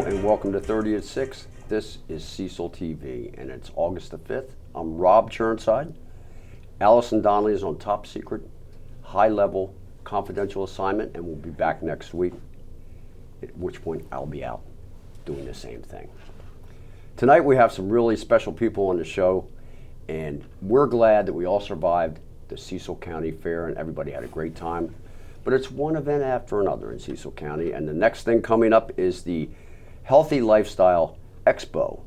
and welcome to 30 at 6. This is Cecil TV and it's August the 5th. I'm Rob Churnside. Allison Donnelly is on top secret, high level, confidential assignment and we'll be back next week, at which point I'll be out doing the same thing. Tonight we have some really special people on the show and we're glad that we all survived the Cecil County Fair and everybody had a great time. But it's one event after another in Cecil County, and the next thing coming up is the Healthy Lifestyle Expo,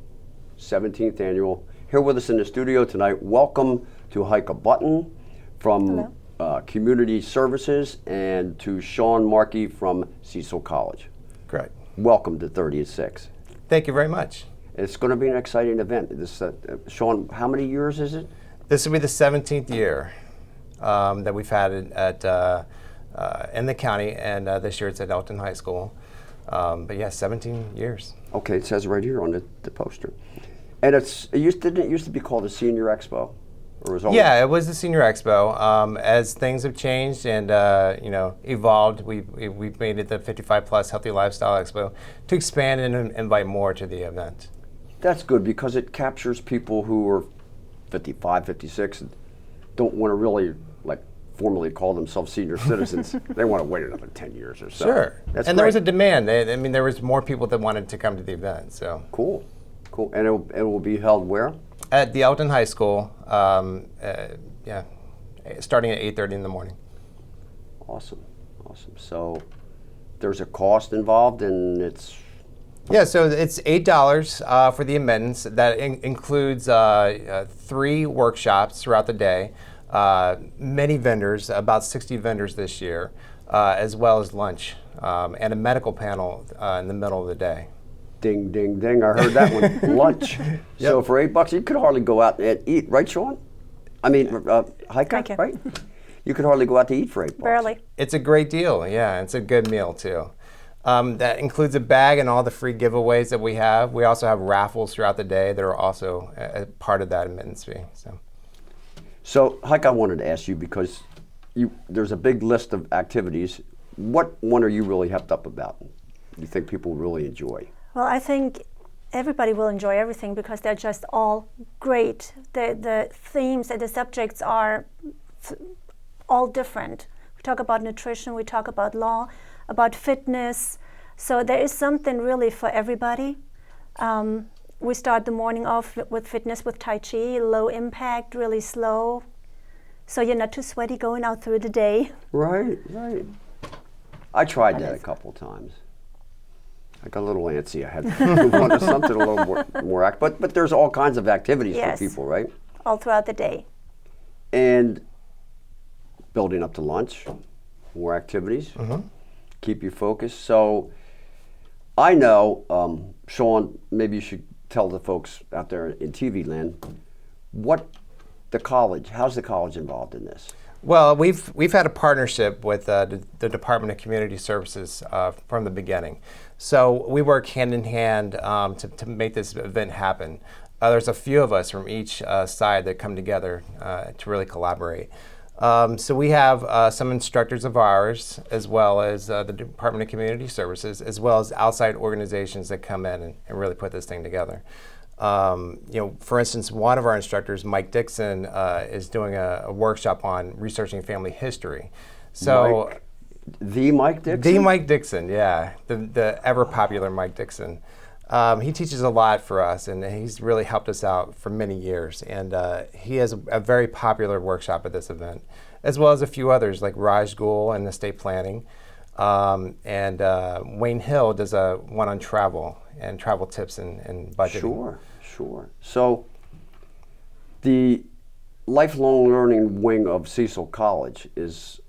17th annual. Here with us in the studio tonight, welcome to Heike from Community Services and to Shawn Markey from Cecil College. Great. Welcome to 30 at 6. Thank you very much. It's going to be an exciting event. This, Shawn, how many years is it? This will be the 17th year that we've had it at in the county, and this year it's at Elkton High School. But yeah, 17 years. Okay, it says right here on the poster. And didn't it used to be called the Senior Expo? Or was yeah, it was the Senior Expo. As things have changed and evolved, we've made it the 55 plus Healthy Lifestyle Expo to expand and invite more to the event. That's good because it captures people who are 55, 56 and don't want to really formally call themselves senior citizens. They want to wait another 10 years or so. Sure. That's and great. there was a demand. I mean, there was more people that wanted to come to the event. So cool. And it will be held where? At the Elkton High School. Starting at 8:30 in the morning. Awesome. So there's a cost involved, and it's. Yeah, so it's $8 for the admittance. That includes 3 workshops throughout the day. Many vendors, about 60 vendors this year, as well as lunch and a medical panel in the middle of the day. Ding, ding, ding. I heard that one. Lunch. Yep. So for $8, you could hardly go out and eat, right, Shawn? I mean, Heike, right? You could hardly go out to eat for $8. Barely. It's a great deal, yeah. It's a good meal, too. That includes a bag and all the free giveaways that we have. We also have raffles throughout the day that are also a part of that admittance fee. So, Heike, I wanted to ask you because there's a big list of activities. What one are you really hepped up about? You think people really enjoy? Well, I think everybody will enjoy everything because they're just all great. The themes and the subjects are all different. We talk about nutrition, we talk about law, about fitness. So there is something really for everybody. We start the morning off with fitness with Tai Chi, low impact, really slow. So you're not too sweaty going out through the day. Right. I tried that a couple times. I got a little antsy. I had to want something a little more active. But there's all kinds of activities for people, right? All throughout the day. And building up to lunch, more activities, keep you focused. So I know, Shawn, maybe you should tell the folks out there in TV land, how's the college involved in this? Well, we've had a partnership with the Department of Community Services from the beginning. So we work hand in hand to make this event happen. There's a few of us from each side that come together to really collaborate. So we have some instructors of ours, as well as the Department of Community Services, as well as outside organizations that come in and really put this thing together. For instance, one of our instructors, Mike Dixon, is doing a workshop on researching family history. So, the Mike Dixon? The Mike Dixon, yeah, the ever popular Mike Dixon. He teaches a lot for us, and he's really helped us out for many years. And he has a very popular workshop at this event, as well as a few others like Raj Ghul and estate planning. And Wayne Hill does one on travel and travel tips and budgeting. Sure. So the lifelong learning wing of Cecil College is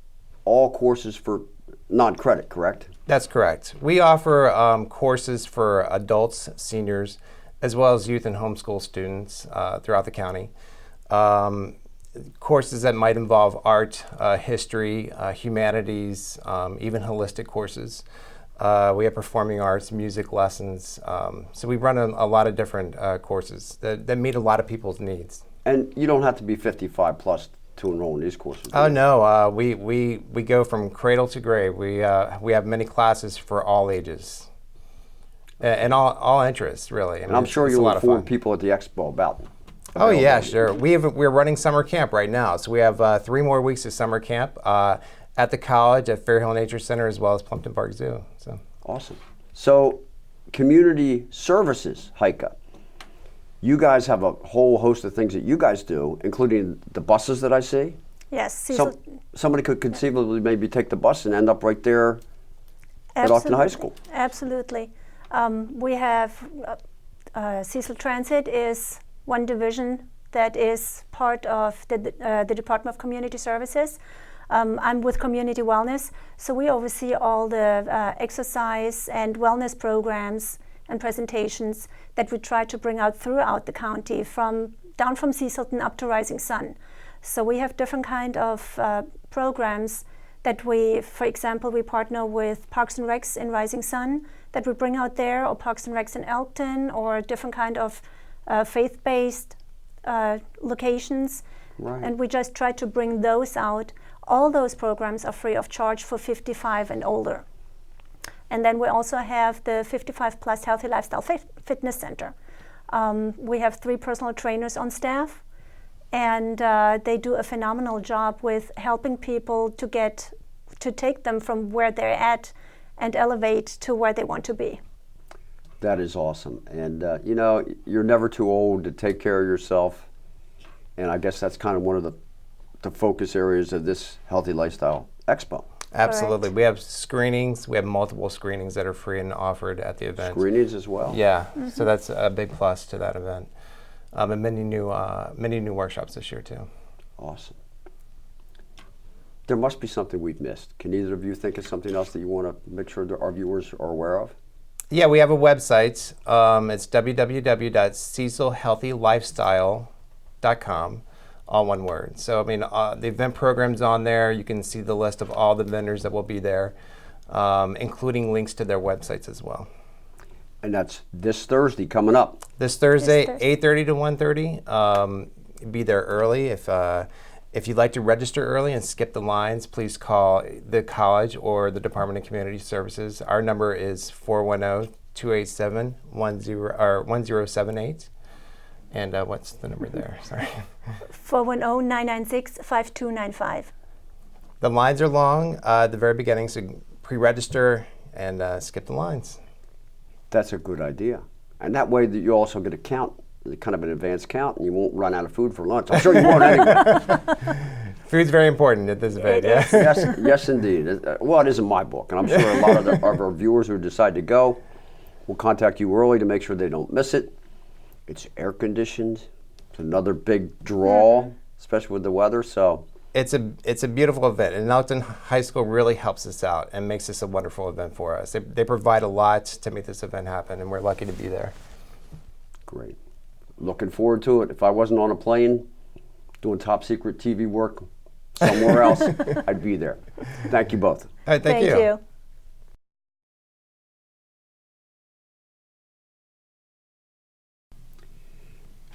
all courses for non-credit, correct? That's correct. We offer courses for adults, seniors, as well as youth and homeschool students throughout the county. Courses that might involve art, history, humanities, even holistic courses. We have performing arts, music lessons. So we run a lot of different courses that meet a lot of people's needs. And you don't have to be 55 plus to enroll in these courses? Oh no, we go from cradle to grave. We have many classes for all ages. and all interests, really. I mean, And I'm sure it's a you'll lot of inform fun. people at the expo about. Oh yeah, availability. sure. We're running summer camp right now, so we have 3 more weeks of summer camp at the college, at Fairhill Nature Center, as well as Plumpton Park Zoo. So Awesome. So, community services, Heike. You guys have a whole host of things that you guys do, including the buses that I see. Yes, Cecil, Somebody could conceivably maybe take the bus and end up right there at Elkton High School. Absolutely. We have Cecil Transit is one division that is part of the Department of Community Services. I'm with Community Wellness, so we oversee all the exercise and wellness programs and presentations that we try to bring out throughout the county, down from Cecilton up to Rising Sun. So we have different kind of programs that we, for example, we partner with Parks and Recs in Rising Sun that we bring out there, or Parks and Recs in Elkton, or different kind of faith-based locations. Right. And we just try to bring those out. All those programs are free of charge for 55 and older. And then we also have the 55 plus Healthy Lifestyle Fitness Center. We have 3 personal trainers on staff, and they do a phenomenal job with helping people to take them from where they're at and elevate to where they want to be. That is awesome. And you know, you're never too old to take care of yourself. And I guess that's kind of one of the focus areas of this Healthy Lifestyle Expo. absolutely, Correct. we have screenings. We have multiple screenings that are free and offered at the event. Screenings as well. Yeah, so that's a big plus to that event, and many new workshops this year too. Awesome. There must be something we've missed. Can either of you think of something else that you want to make sure that our viewers are aware of? Yeah, we have a website. It's www.cecilhealthylifestyle.com, all one word. So, I mean, the event program's on there. You can see the list of all the vendors that will be there, including links to their websites as well. And that's this Thursday coming up. This Thursday, This Thursday. 8:30 to 1:30. Be there early. If you'd like to register early and skip the lines, please call the college or the Department of Community Services. Our number is 410-287-1078. And what's the number there? Sorry. 410-996-5295. The lines are long at the very beginning, so pre-register and skip the lines. That's a good idea. And that way that you also get a count, kind of an advanced count, and you won't run out of food for lunch. I'm sure you won't anyway. Food's very important at this event, It yeah. is. Yes, indeed. Well, it is in my book, and I'm sure a lot of our viewers who decide to go will contact you early to make sure they don't miss it. It's air conditioned. It's another big draw, especially with the weather. So It's a beautiful event, and Elkton High School really helps us out and makes this a wonderful event for us. They provide a lot to make this event happen, and we're lucky to be there. great. Looking forward to it. If I wasn't on a plane doing top secret TV work somewhere else, I'd be there. Thank you both. All right, thank you. you.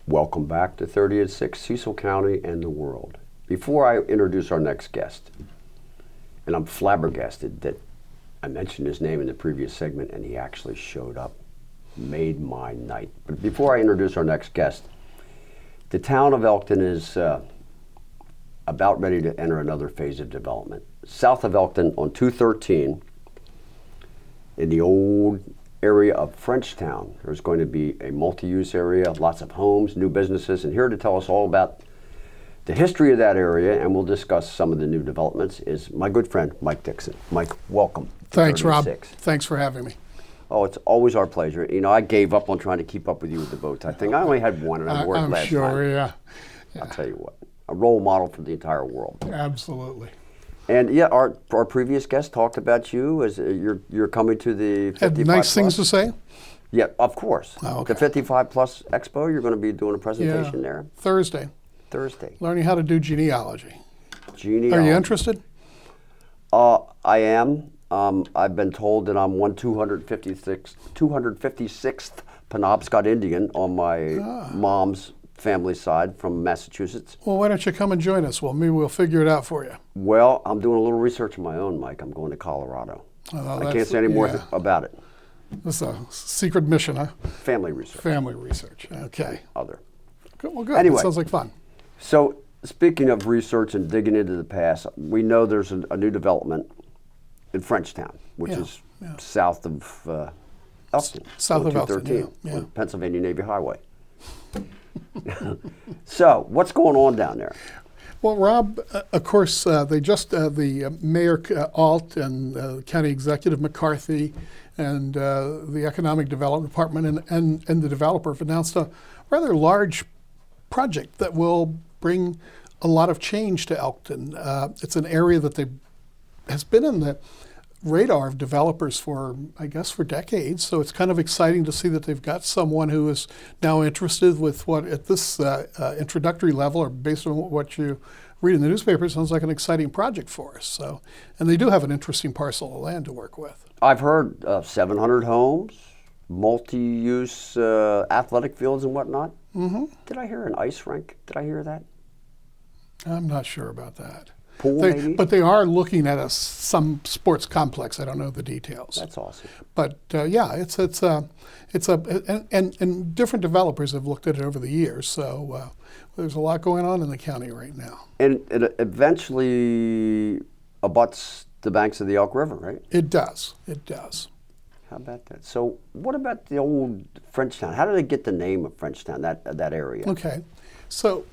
Welcome back to 30 at 6, Cecil County and the world. Before I introduce our next guest, and I'm flabbergasted that I mentioned his name in the previous segment and he actually showed up, made my night. But before I introduce our next guest, the town of Elkton is about ready to enter another phase of development. South of Elkton on 213, in the old area of Frenchtown, there's going to be a multi-use area, lots of homes, new businesses, and here to tell us all about the history of that area, and we'll discuss some of the new developments, is my good friend, Mike Dixon. Mike, welcome. to Thanks, Rob. 36. Thanks for having me. Oh, it's always our pleasure. You know, I gave up on trying to keep up with you with the bow tie thing. I only had one, and I wore it I'm last sure, time. yeah. I'll tell you what, a role model for the entire world. Absolutely. And yeah, our previous guest talked about you as you're coming to the 55 Had nice things to plus. say? Yeah, of course. Oh, okay. The 55 Plus Expo, you're going to be doing a presentation Yeah. there Thursday. Thursday. Learning how to do genealogy. Genealogy. Are you interested? I am. I've been told that I'm 256th Penobscot Indian on my mom's family side from Massachusetts. Well, why don't you come and join us? Well, maybe we'll figure it out for you. Well, I'm doing a little research of my own, Mike. I'm going to Colorado. I can't that's- say any more yeah. about it. This is a secret mission, huh? Family research. Family research. Okay. Other. Good. Well, good. Anyway. That sounds like fun. So speaking of research and digging into the past, we know there's a new development in Frenchtown, which is south of Elkton. South of Elkton, 213, yeah. on Pennsylvania Navy Highway. So what's going on down there? Well, Rob, of course, they just, the Mayor Alt and the County Executive McCarthy and the Economic Development Department and the developer have announced a rather large project that will bring a lot of change to Elkton. It's an area that has been in the radar of developers for, I guess, for decades. So it's kind of exciting to see that they've got someone who is now interested with what at this introductory level, or based on what you read in the newspaper, sounds like an exciting project for us. So, and they do have an interesting parcel of land to work with. I've heard 700 homes, multi-use athletic fields and whatnot. Mm-hmm. Did I hear an ice rink? Did I hear that? I'm not sure about that. Pool, maybe? But they are looking at some sports complex. I don't know the details. That's awesome. But yeah, and different developers have looked at it over the years. So there's a lot going on in the county right now. And it eventually abuts the banks of the Elk River, right? It does. It does. How about that? So what about the old Frenchtown? How did they get the name of Frenchtown, that area? Okay. So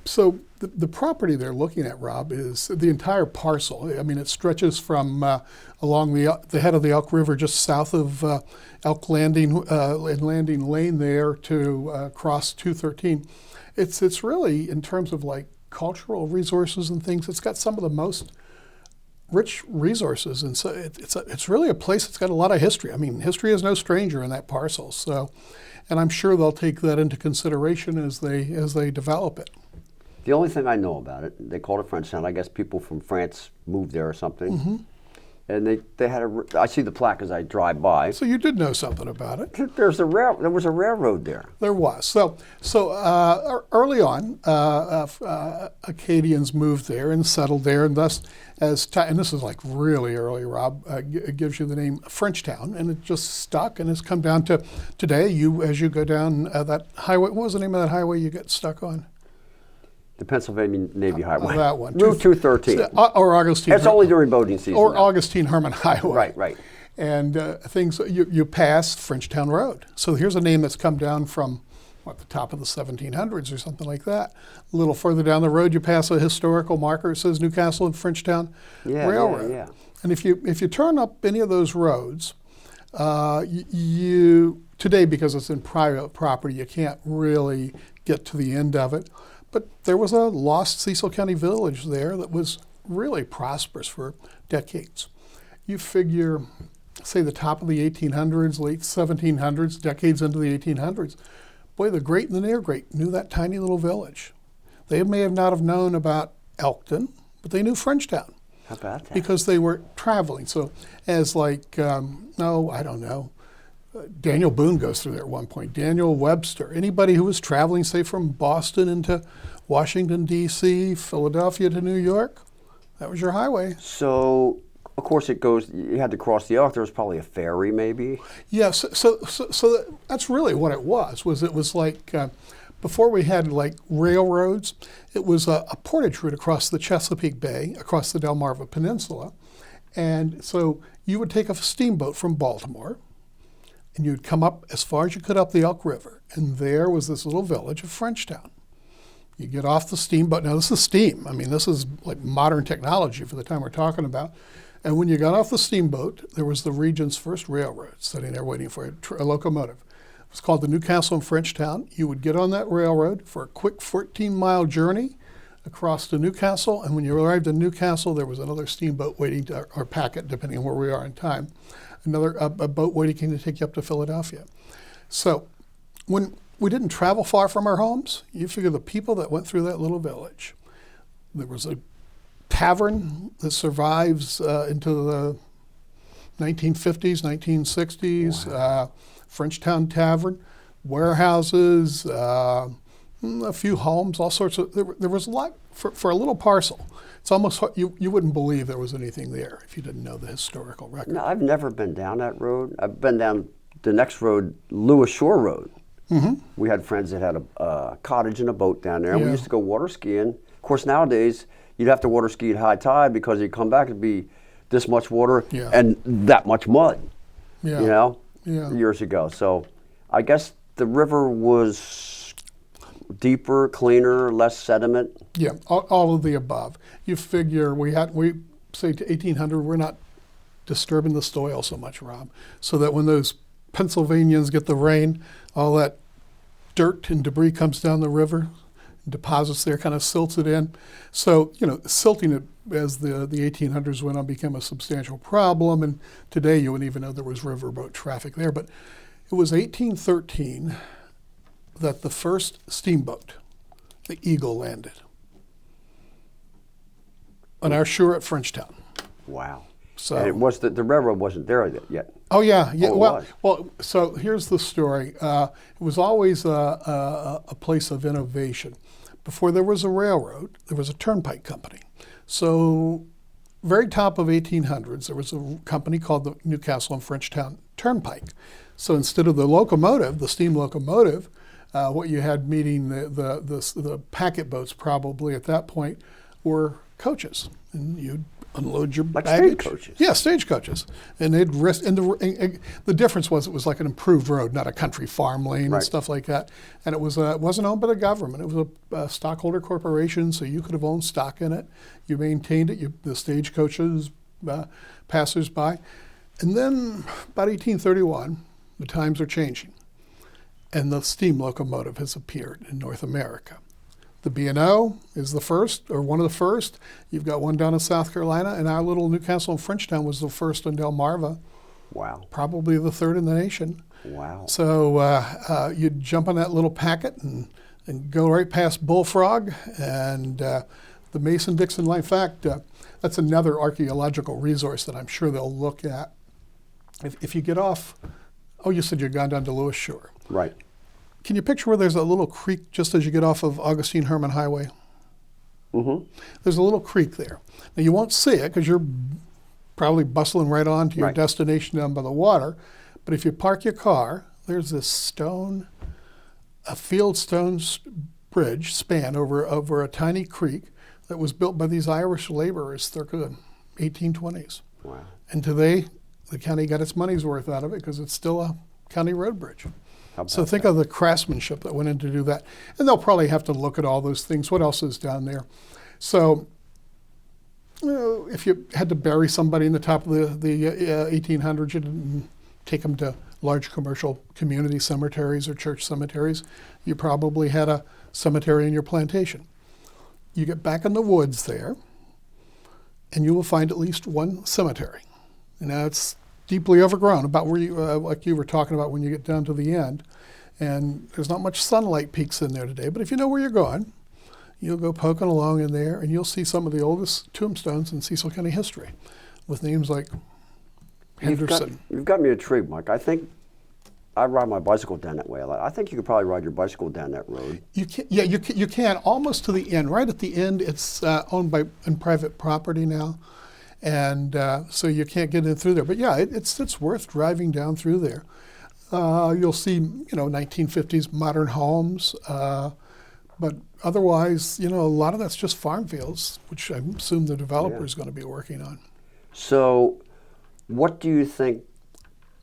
the property they're looking at, Rob, is the entire parcel. I mean, it stretches from along the head of the Elk River, just south of Elk Landing and Landing Lane there to across 213. It's really, in terms of like cultural resources and things, it's got some of the most rich resources, and so it's really a place that's got a lot of history. I mean, history is no stranger in that parcel. So, and I'm sure they'll take that into consideration as they develop it. The only thing I know about it, they called it Frenchtown. I guess people from France moved there or something. Mm-hmm. And they had I see the plaque as I drive by. So you did know something about it. There was a railroad there. There was. So early on, Acadians moved there and settled there, and thus and this is like really early, Rob. It gives you the name Frenchtown, and it just stuck, and it's come down to today. As you go down that highway, what was the name of that highway you get stuck on? The Pennsylvania Navy Highway. That one. Route 213. Or Augustine. It's only during boating season. Or now. Augustine Herman Highway. Right. And you pass Frenchtown Road. So here's a name that's come down from, the top of the 1700s or something like that. A little further down the road, you pass a historical marker. It says Newcastle and Frenchtown Railroad. Yeah. And if you turn up any of those roads, today, because it's in private property, you can't really get to the end of it. But there was a lost Cecil County village there that was really prosperous for decades. You figure, say, the top of the 1800s, late 1700s, decades into the 1800s, boy, the great and the near great knew that tiny little village. They may have not have known about Elkton, but they knew Frenchtown. How about that? Because they were traveling. So as like, I don't know, Daniel Boone goes through there at one point, Daniel Webster, anybody who was traveling, say, from Boston into Washington, D.C., Philadelphia to New York, that was your highway. So, of course, you had to cross the Elk. There was probably a ferry, maybe? Yes, so that's really what it was it was like, before we had like railroads, it was a portage route across the Chesapeake Bay, across the Delmarva Peninsula. And so you would take a steamboat from Baltimore, and you'd come up as far as you could up the Elk River, and there was this little village of Frenchtown. You get off the steamboat. Now, this is steam. I mean, this is like modern technology for the time we're talking about. And when you got off the steamboat, there was the region's first railroad sitting there waiting for a locomotive. It was called the Newcastle and Frenchtown. You would get on that railroad for a quick 14-mile journey across to Newcastle, and when you arrived in Newcastle, there was another steamboat waiting or packet, depending on where we are in time, a boat waiting to take you up to Philadelphia. So when we didn't travel far from our homes, you figure the people that went through that little village. There was a tavern that survives into the 1950s, 1960s, Wow. Frenchtown Tavern, warehouses, a few homes, all sorts of, there was a lot for a little parcel. It's almost, you wouldn't believe there was anything there if you didn't know the historical record. No, I've never been down that road. I've been down the next road, Lewis Shore Road. We had friends that had a cottage and a boat down there. And we Yeah. used to go water skiing. Of course, nowadays, you'd have to water ski at high tide because you come back, it'd be this much water Yeah. and that much mud, Yeah. you know, Yeah. years ago. So I guess the river was deeper, cleaner, less sediment. Yeah, all of the above. You figure we say to 1800, we're not disturbing the soil so much, Rob, so that when those Pennsylvanians get the rain, all that dirt and debris comes down the river, deposits there, kind of silts it in. So, silting it as the 1800s went on became a substantial problem, and today you wouldn't even know there was riverboat traffic there. But it was 1813 that the first steamboat, the Eagle, landed on our shore at Frenchtown. Wow. So And it was the railroad wasn't there yet. Oh yeah, yeah. Oh, it well, was. well. So here's the story. It was always a place of innovation. Before there was a railroad, there was a turnpike company. So, very top of 1800s, there was a company called the Newcastle and Frenchtown Turnpike. So instead of the locomotive, the steam locomotive, what you had meeting the packet boats probably at that point were coaches, and you'd unload your Like baggage. stagecoaches. Yeah, stagecoaches, and they'd rest. And the difference was it was like an improved road, not a country farm lane Right. and stuff like that. And it wasn't owned by the government. It was a stockholder corporation, so you could have owned stock in it. You maintained it. The stagecoaches, passers-by, and then about 1831, the times are changing, and the steam locomotive has appeared in North America. The B&O is the first, or one of the first. You've got one down in South Carolina, and our little Newcastle and Frenchtown was the first in Delmarva, Wow. probably the third in the nation. Wow. So you'd jump on that little packet and go right past Bullfrog and the Mason-Dixon line. In fact, that's another archaeological resource that I'm sure they'll look at. If you get off, you said you'd gone down to Lewis Shore. Right. Can you picture where there's a little creek just as you get off of Augustine Herman Highway? Mm-hmm. There's a little creek there. Now you won't see it because you're probably bustling right on to your Right. destination down by the water. But if you park your car, there's this a fieldstone bridge span over a tiny creek that was built by these Irish laborers circa 1820s. Wow. And today, the county got its money's worth out of it because it's still a county road bridge. How about So think of the craftsmanship that went in to do that. And they'll probably have to look at all those things. What else is down there? So if you had to bury somebody in the top of the 1800s, you didn't take them to large commercial community cemeteries or church cemeteries. You probably had a cemetery in your plantation. You get back in the woods there, and you will find at least one cemetery. And it's deeply overgrown, about where you, like you were talking about when you get down to the end. And there's not much sunlight peeks in there today, but if you know where you're going, you'll go poking along in there and you'll see some of the oldest tombstones in Cecil County history with names like Henderson. You've got me intrigued, Mike. I think I ride my bicycle down that way a lot. I think you could probably ride your bicycle down that road. You can almost to the end. Right at the end, it's owned by private property now, and so you can't get in through there. But yeah, it's worth driving down through there. You'll see 1950s modern homes, but otherwise a lot of that's just farm fields, which I assume the developer is going to be working on. So, what do you think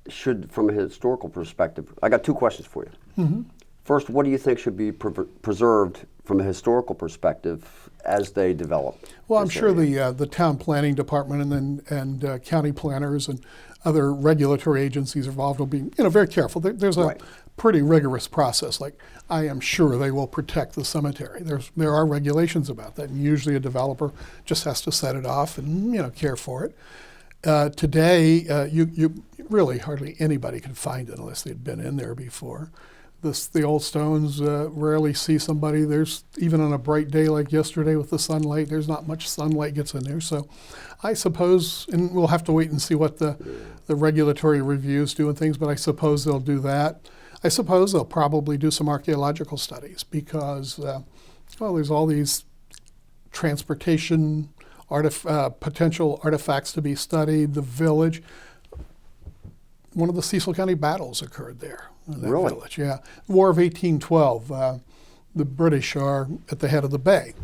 should, from a historical perspective, I got two questions for you. Mm-hmm. First, what do you think should be preserved from a historical perspective as they develop? Well, I'm this sure area? the town planning department and county planners and other regulatory agencies involved will be very careful. There's a Right. pretty rigorous process. Like I am sure they will protect the cemetery. There are regulations about that, and usually a developer just has to set it off and care for it. Today, you really hardly anybody can find it unless they'd been in there before. The old stones rarely see somebody. There's even on a bright day like yesterday with the sunlight, there's not much sunlight gets in there. So I suppose, and we'll have to wait and see what the regulatory reviews do and things, but I suppose they'll do that. I suppose they'll probably do some archaeological studies because, there's all these transportation potential artifacts to be studied, the village. one of the Cecil County battles occurred there in that Really? village. Yeah, War of 1812. The British are at the head of the bay,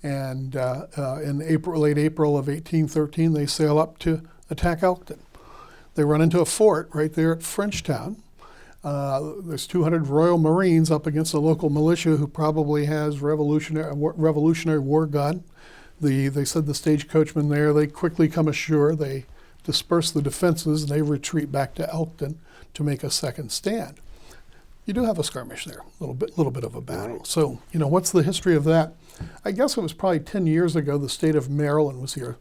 and in late April of 1813, they sail up to attack Elkton. They run into a fort right there at Frenchtown. There's 200 Royal Marines up against a local militia who probably has Revolutionary War gun. They said the stagecoachmen there, they quickly come ashore, they disperse the defenses, and they retreat back to Elkton to make a second stand. You do have a skirmish there, a little bit of a battle. Right. So, what's the history of that? I guess it was probably 10 years ago, the state of Maryland was here,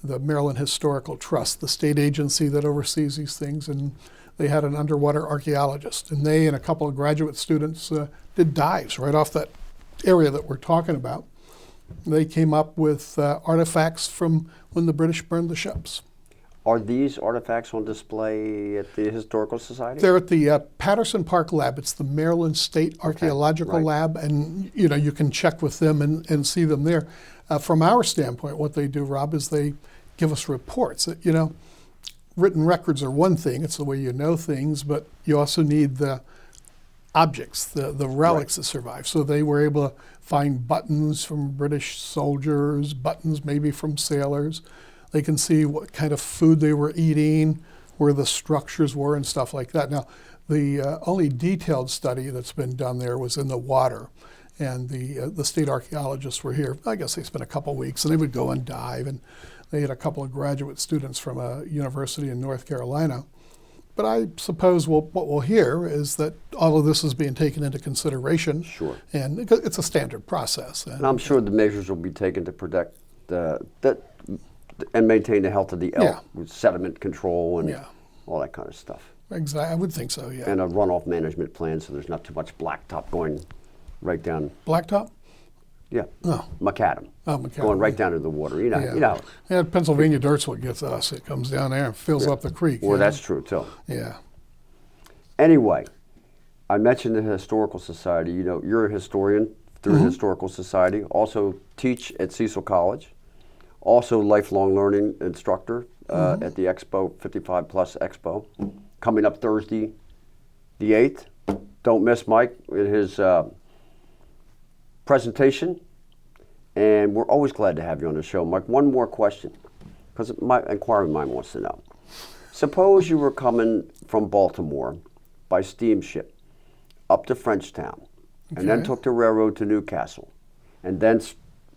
the Maryland Historical Trust, the state agency that oversees these things, and they had an underwater archaeologist, and they and a couple of graduate students did dives right off that area that we're talking about. They came up with artifacts from when the British burned the ships. Are these artifacts on display at the Historical Society? They're at the Patterson Park Lab. It's the Maryland State Archaeological right. Lab, and you can check with them and see them there. From our standpoint, what they do, Rob, is they give us reports. Written records are one thing; it's the way you know things, but you also need the objects, the relics that survive. So they were able to find buttons from British soldiers, buttons maybe from sailors. They can see what kind of food they were eating, where the structures were and stuff like that. Now, the only detailed study that's been done there was in the water. And the state archaeologists were here. I guess they spent a couple weeks, and they would go and dive. And they had a couple of graduate students from a university in North Carolina. But I suppose what we'll hear is that all of this is being taken into consideration. Sure. And it's a standard process. And I'm sure the measures will be taken to protect and maintain the health of the elk with sediment control and all that kind of stuff. Exactly, I would think so, yeah. And a runoff management plan so there's not too much blacktop going right down. Blacktop? Yeah. Oh. Macadam. Oh, macadam. Going right down to the water. Yeah. Yeah, Pennsylvania dirt's what gets us. It comes down there and fills up the creek. Well, that's true too. Yeah. Anyway, I mentioned the Historical Society. You're a historian through the Historical Society. Also teach at Cecil College. Also lifelong learning instructor at the Expo, 55 Plus Expo. Coming up Thursday, the 8th. Don't miss Mike in his presentation. And we're always glad to have you on the show. Mike, one more question, because my inquiring mind wants to know. Suppose you were coming from Baltimore by steamship up to Frenchtown, and then took the railroad to Newcastle, and then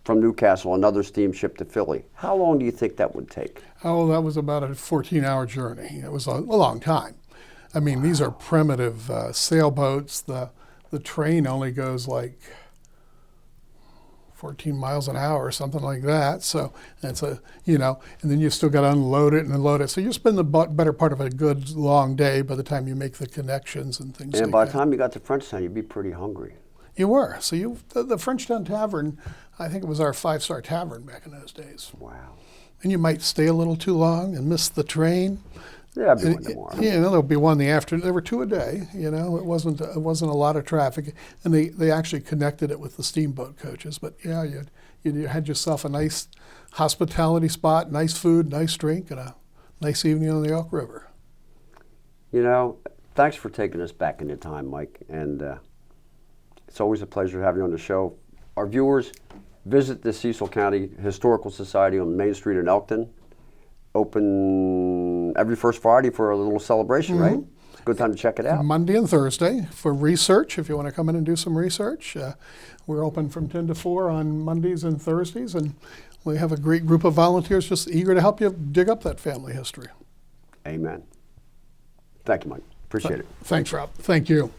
from Newcastle another steamship to Philly. How long do you think that would take? Oh, that was about a 14-hour journey. It was a long time. I mean, these are primitive sailboats. The train only goes like 14 miles an hour or something like that. So that's and then you still got to unload it and unload it. So you spend the better part of a good long day by the time you make the connections and things like that. And by the time you got to Frenchtown, you'd be pretty hungry. You were. So the Frenchtown Tavern, I think it was our 5-star tavern back in those days. Wow. And you might stay a little too long and miss the train. Yeah, I'll be one tomorrow. There'll be one in the afternoon. There were 2 a day. It wasn't a lot of traffic, and they actually connected it with the steamboat coaches. But yeah, you had yourself a nice hospitality spot, nice food, nice drink, and a nice evening on the Elk River. Thanks for taking us back into time, Mike, and it's always a pleasure to have you on the show. Our viewers, visit the Cecil County Historical Society on Main Street in Elkton. Open every first Friday for a little celebration, right? It's a good time to check it out. Monday and Thursday for research, if you want to come in and do some research. We're open from 10 to 4 on Mondays and Thursdays, and we have a great group of volunteers just eager to help you dig up that family history. Amen. Thank you, Mike. Appreciate it. Thanks, Rob. Thank you.